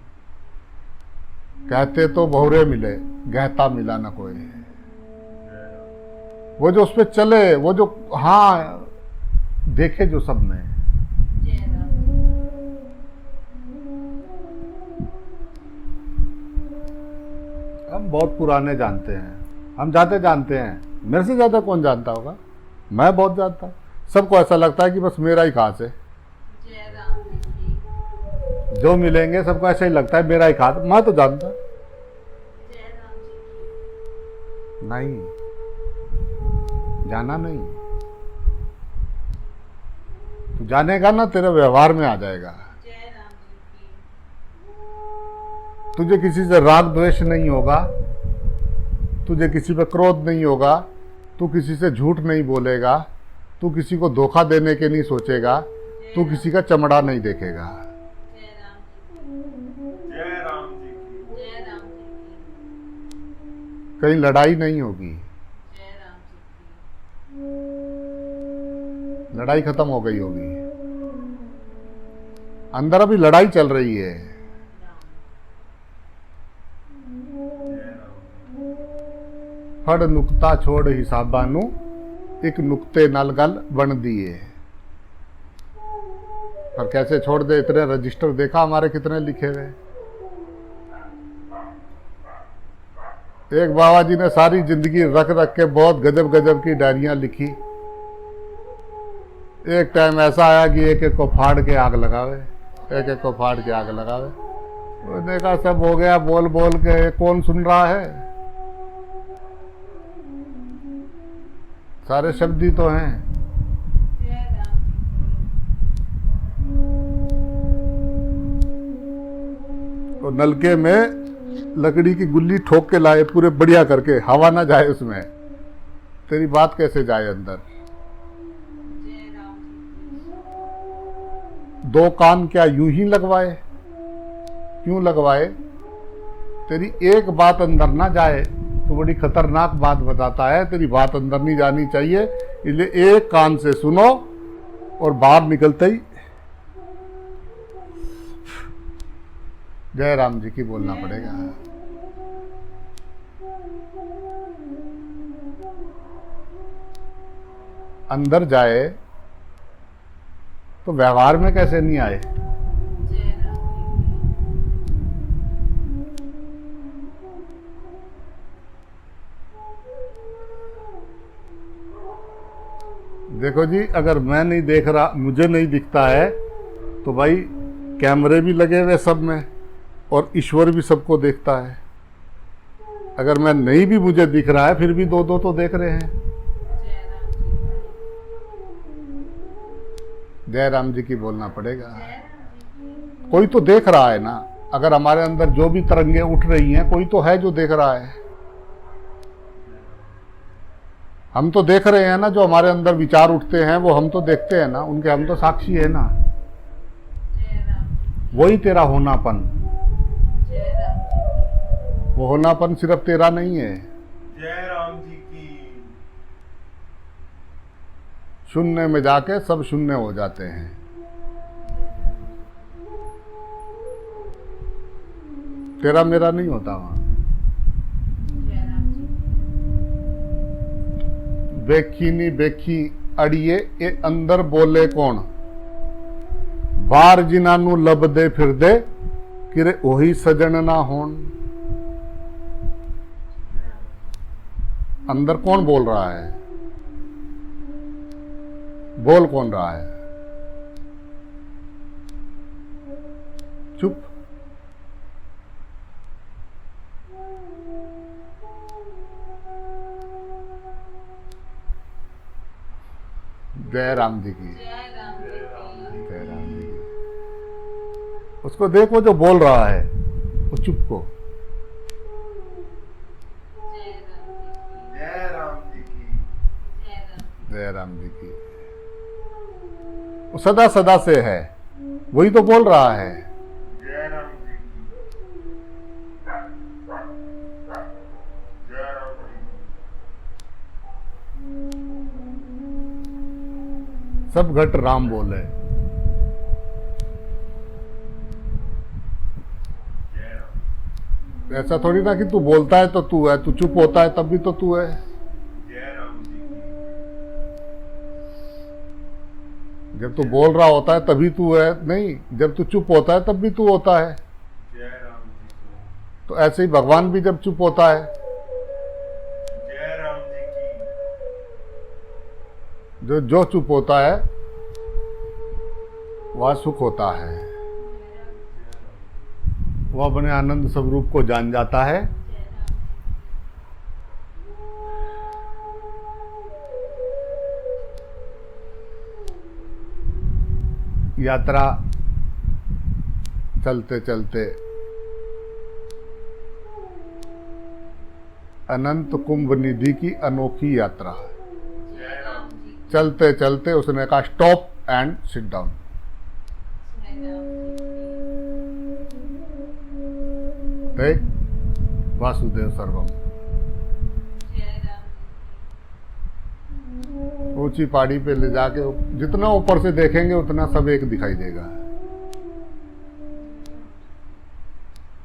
कहते तो बहुरे मिले, गहता मिला ना कोई। वो जो उस पर चले, वो जो हाँ देखे जो सब में, जय राम हम बहुत पुराने जानते हैं, हम ज़्यादा जानते हैं। मेरे से ज़्यादा कौन जानता होगा? मैं बहुत जानता हूँ। सबको ऐसा लगता है कि बस मेरा ही खास है। जय राम जी की। जो मिलेंगे सबको ऐसा ही लगता है मेरा ही खास। मैं तो जानता जय राम जी की। नहीं, जाना नहीं। तू जानेगा ना, तेरे व्यवहार में आ जाएगा। जय राम जी की। तुझे किसी से राग द्वेष नहीं होगा, तुझे किसी पे क्रोध नहीं होगा, तू किसी से झूठ नहीं बोलेगा, तू किसी को धोखा देने के नहीं सोचेगा, तू किसी का चमड़ा नहीं देखेगा। जय राम जी की। जय राम जी की। जय राम जी की। कहीं लड़ाई नहीं होगी। जय राम जी की। लड़ाई खत्म हो गई होगी। अंदर अभी लड़ाई चल रही है। जय राम। फड़ नुक्ता छोड़ हिसाबानू, एक नुक्ते नाल गल बन दिए। पर कैसे छोड़ दे? इतने रजिस्टर देखा हमारे कितने लिखे हुए। एक बाबा जी ने सारी जिंदगी रख रख के बहुत गजब गजब की डायरियां लिखी। एक टाइम ऐसा आया कि एक एक को फाड़ के आग लगावे, एक एक को फाड़ के आग लगावे। वो देखा सब हो गया, बोल बोल के ये कौन सुन रहा है? सारे शब्द ही तो हैं। जय राम जी की। तो नलके में लकड़ी की गुल्ली ठोक के लाए पूरे बढ़िया करके, हवा ना जाए उसमें। तेरी बात कैसे जाए अंदर? जय राम जी की। दो कान क्या यूं ही लगवाए? क्यों लगवाए? तेरी एक बात अंदर ना जाए तो बड़ी खतरनाक बात बताता है। तेरी बात अंदर नहीं जानी चाहिए, इसलिए एक कान से सुनो और बाहर निकलते ही जय राम जी की बोलना पड़ेगा। अंदर जाए तो व्यवहार में कैसे नहीं आए? जय राम जी की। देखो जी, अगर मैं नहीं देख रहा, मुझे नहीं दिखता है, तो भाई कैमरे भी लगे हुए सब में और ईश्वर भी सबको देखता है। अगर मैं नहीं भी, मुझे दिख रहा है, फिर भी दो दो तो देख रहे हैं। जय राम जी की। जय राम जी की बोलना पड़ेगा। जय राम जी की। कोई तो देख रहा है ना। अगर हमारे अंदर जो भी तरंगे उठ रही हैं, कोई तो है जो देख रहा है। हम तो देख रहे हैं ना, जो हमारे अंदर विचार उठते हैं वो हम तो देखते हैं ना, उनके हम तो साक्षी है ना। जय राम जी वही तेरा होनापन। की। जय राम जी की। वो होनापन सिर्फ तेरा नहीं है। जय राम जी की। शून्य में जाके सब शून्य हो जाते हैं। तेरा मेरा नहीं होता वहां। जय राम जी की। बेखी नी बेखी अड़िए ए अंदर बोले कौन, बाहर जिन्हां नू लभदे फिरदे किरे ओही सजन ना होन। अंदर कौन बोल रहा है? बोल कौन रहा है? चुप। जय राम जी की। जय राम जी की। जय राम जी की। उसको देखो जो बोल रहा है, वो चुप को। जय राम जी की। जय राम जी की। जय राम। जय राम जी की। वो सदा सदा से है, वही तो बोल रहा है। जय राम जी की। जय राम जी की। सब घट राम बोले। जय राम। ऐसा थोड़ी ना कि तू बोलता है तो तू है, तू चुप होता है तब भी तो तू है। जय राम जी की। जब तू बोल रहा होता है तभी तू है नहीं, जब तू चुप होता है तब भी तू होता है। जय राम जी की। तो ऐसे ही भगवान भी जब चुप होता है, जय राम जी की जो चुप होता है वह सुख होता है, वह अपने आनंद स्वरूप को जान जाता है। यात्रा चलते चलते अनंत कुंभ निधि की अनोखी यात्रा है। जय राम जी चलते चलते उसने कहा स्टॉप एंड सिट डाउन। जय राम जी देख वासुदेव सर्वम। जय राम ऊंची पहाड़ी पे ले जाके जितना ऊपर से देखेंगे उतना सब एक दिखाई देगा।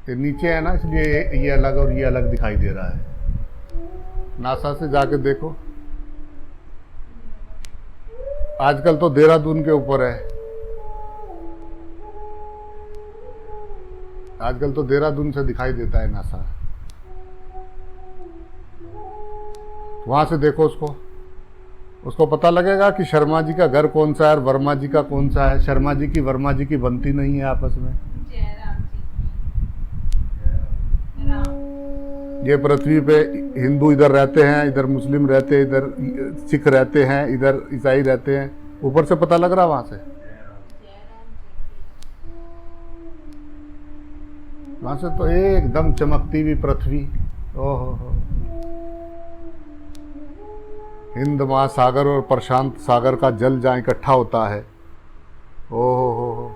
ये नीचे है ना, इसलिए ये अलग और ये अलग दिखाई दे रहा है। नासा से जाके देखो, आजकल तो देहरादून के ऊपर है, आजकल तो देहरादून से दिखाई देता है नासा। वहां से देखो उसको पता लगेगा कि शर्मा जी का घर कौन सा है और वर्मा जी का कौन सा है। शर्मा जी की वर्मा जी की बनती नहीं है आपस में। जय राम जी राम ये पृथ्वी पे हिंदू इधर रहते हैं, इधर मुस्लिम रहते हैं, इधर सिख रहते हैं, इधर ईसाई रहते हैं। ऊपर से पता लग रहा वहां से। वहां से तो एकदम चमकती हुई पृथ्वी। ओहो हो, हिंद महासागर और प्रशांत सागर का जल जहाँ इकट्ठा होता है। ओहो हो,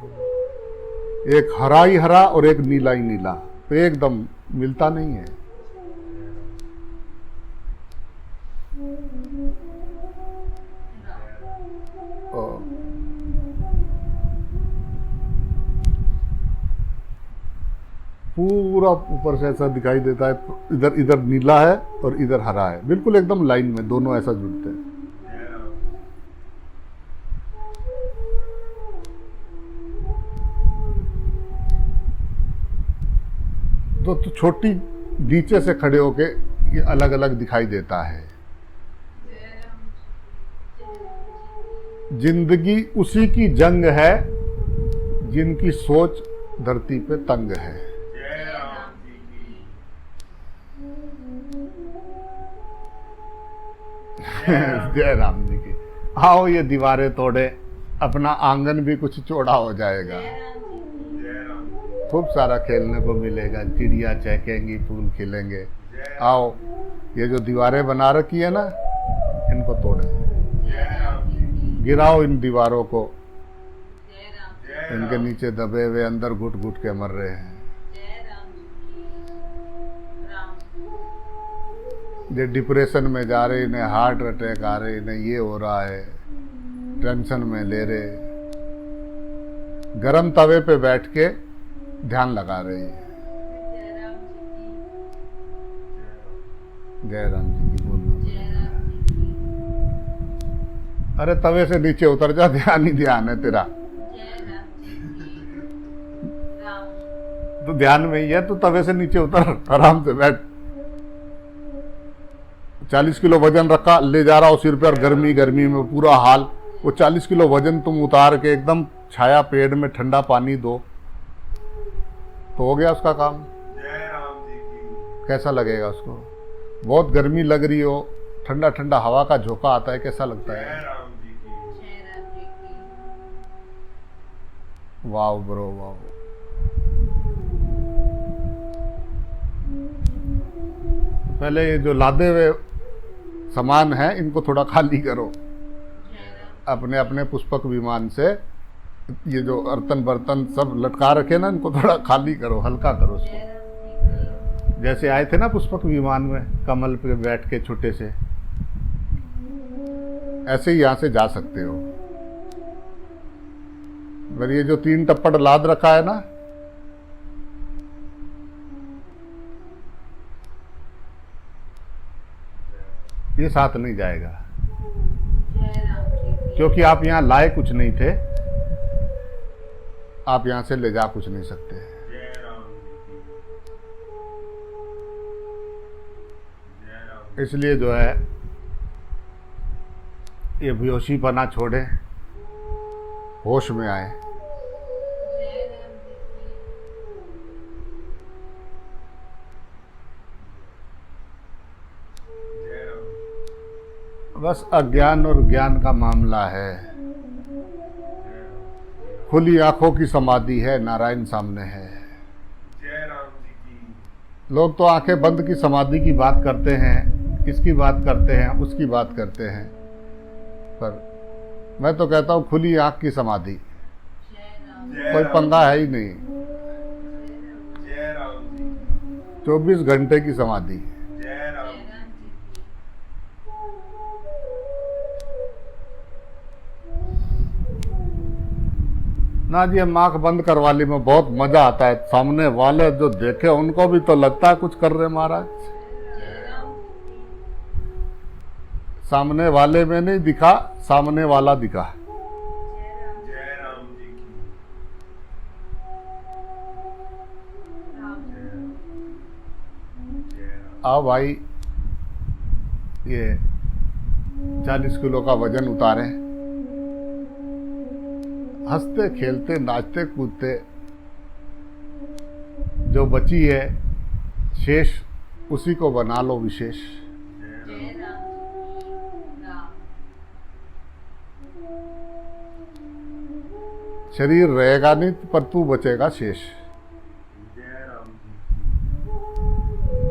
एक हरा ही हरा और एक नीला ही नीला, तो एकदम मिलता नहीं है। ओ, पूरा ऊपर से ऐसा दिखाई देता है, इधर इधर नीला है और इधर हरा है, बिल्कुल एकदम लाइन में दोनों ऐसा जुड़ते हैं। जय राम तो छोटी नीचे से खड़े होके ये अलग अलग दिखाई देता है। जय राम जिंदगी उसी की जंग है जिनकी सोच धरती पे तंग है। जय राम जी की जय राम जी की। आओ ये दीवारें तोड़े, अपना आंगन भी कुछ चौड़ा हो जाएगा। जय राम जी खूब सारा खेलने को मिलेगा, चिड़िया चहकेंगी, फूल खिलेंगे। आओ ये जो दीवारें बना रखी है ना, इनको तोड़े, जय राम जी गिराओ इन दीवारों को। जय राम जय इनके राम नीचे दबे हुए अंदर घुट घुट के मर रहे हैं। जय राम राम ये डिप्रेशन में जा रहे, इन्हें हार्ट अटैक आ रहे, इन्हें ये हो रहा है, टेंशन में ले रहे, गरम तवे पे बैठ के ध्यान लगा रही है। जय राम जय राम जी की बोलना। जय राम अरे तवे से नीचे उतर जा, ध्यान ही ध्यान है तेरा। जय राम तो ध्यान में ही है, तो तवे से नीचे उतर, आराम से बैठ। 40 किलो वजन रखा, ले जा रहा हो सिर पे, और गर्मी गर्मी में पूरा हाल। वो 40 किलो वजन तुम उतार के एकदम छाया पेड़ में ठंडा पानी दो, तो हो गया उसका काम। जय राम जी की कैसा लगेगा उसको? बहुत गर्मी लग रही हो, ठंडा ठंडा हवा का झोंका आता है, कैसा लगता जय है? राम जी की जय राम जी की वाह ब्रो वाह। पहले ये जो लादे हुए सामान है इनको थोड़ा खाली करो, जय राम अपने अपने पुष्पक विमान से। ये जो अर्तन बर्तन सब लटका रखे ना, इनको थोड़ा खाली करो, हल्का करो उसको। जय राम जी जैसे आए थे ना पुष्पक विमान में, कमल पे बैठ के छोटे से, ऐसे ही यहाँ से जा सकते हो। अगर ये जो 3 टप्पड़ लाद रखा है ना, ये साथ नहीं जाएगा, जय राम जी की क्योंकि आप यहाँ लाए कुछ नहीं थे, आप यहाँ से ले जा कुछ नहीं सकते। जय राम जी की इसलिए जो है ये बेहोशीपना छोड़े, होश में आए। जय राम जी की जय राम बस अज्ञान और ज्ञान का मामला है। खुली आंखों की समाधि है, नारायण सामने है। जय राम जी की लोग तो आंखें बंद की समाधि की बात करते हैं, इसकी बात करते हैं, उसकी बात करते हैं, पर मैं तो कहता हूँ खुली आंख की समाधि। जय राम जय कोई राम पंगा है ही नहीं। जय राम जी की 24 घंटे की समाधि। जय राम जय राम जी की ना जी, हम आंख बंद करवा ली में बहुत मजा आता है। सामने वाले जो देखे उनको भी तो लगता है कुछ कर रहे महाराज। जय राम जी की सामने वाले में नहीं दिखा, सामने वाला दिखा। जय राम जी की राम जय राम आओ भाई, ये 40 किलो का वजन उतारे, हंसते खेलते नाचते कूदते जो बची है शेष, उसी को बना लो विशेष। जय राम जी की राम शरीर रहेगा नहीं पर तू बचेगा शेष। जय राम जी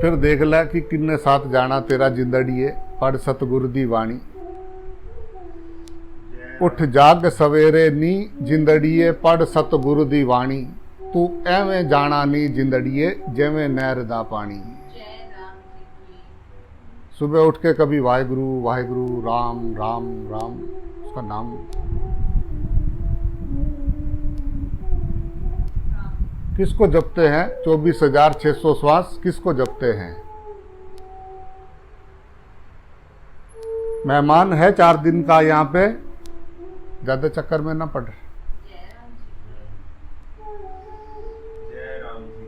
फिर देख लै कि किन्ने साथ जाना तेरा जिंदड़िए, पढ़ सतगुरु दी वाणी। उठ जाग सवेरे नी जिंदड़िए, पढ़ सतगुरु दी वाणी। तू एवें जाना नी जिंदड़िए, जेवें नहर दा पानी। जय राम जी की सुबह उठ के कभी वाहिगुरु वाहिगुरु, राम राम राम, उसका नाम राम किसको जपते हैं? 24,600 श्वास किसको जपते हैं? मेहमान है 4 दिन का यहाँ पे, ज्यादा चक्कर में ना पड़। जय राम जी जय राम जी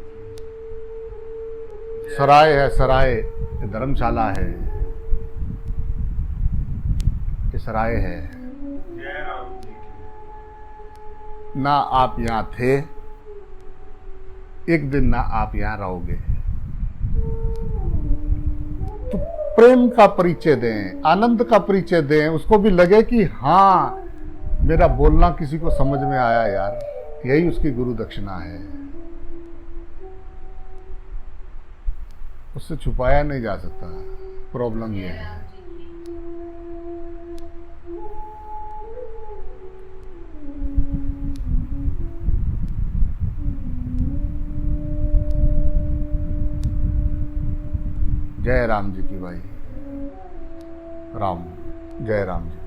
की सराय है सराय, ये धर्मशाला है, ये सराय है। जय राम जी की ना आप यहाँ थे, एक दिन ना आप यहाँ रहोगे। तो प्रेम का परिचय दें, आनंद का परिचय दें, उसको भी लगे कि हाँ मेरा बोलना किसी को समझ में आया यार। यही उसकी गुरु दक्षिणा है, उससे छुपाया नहीं जा सकता। प्रॉब्लम ये जय है। राम जी की जय राम जी की भाई, राम, जय राम जी।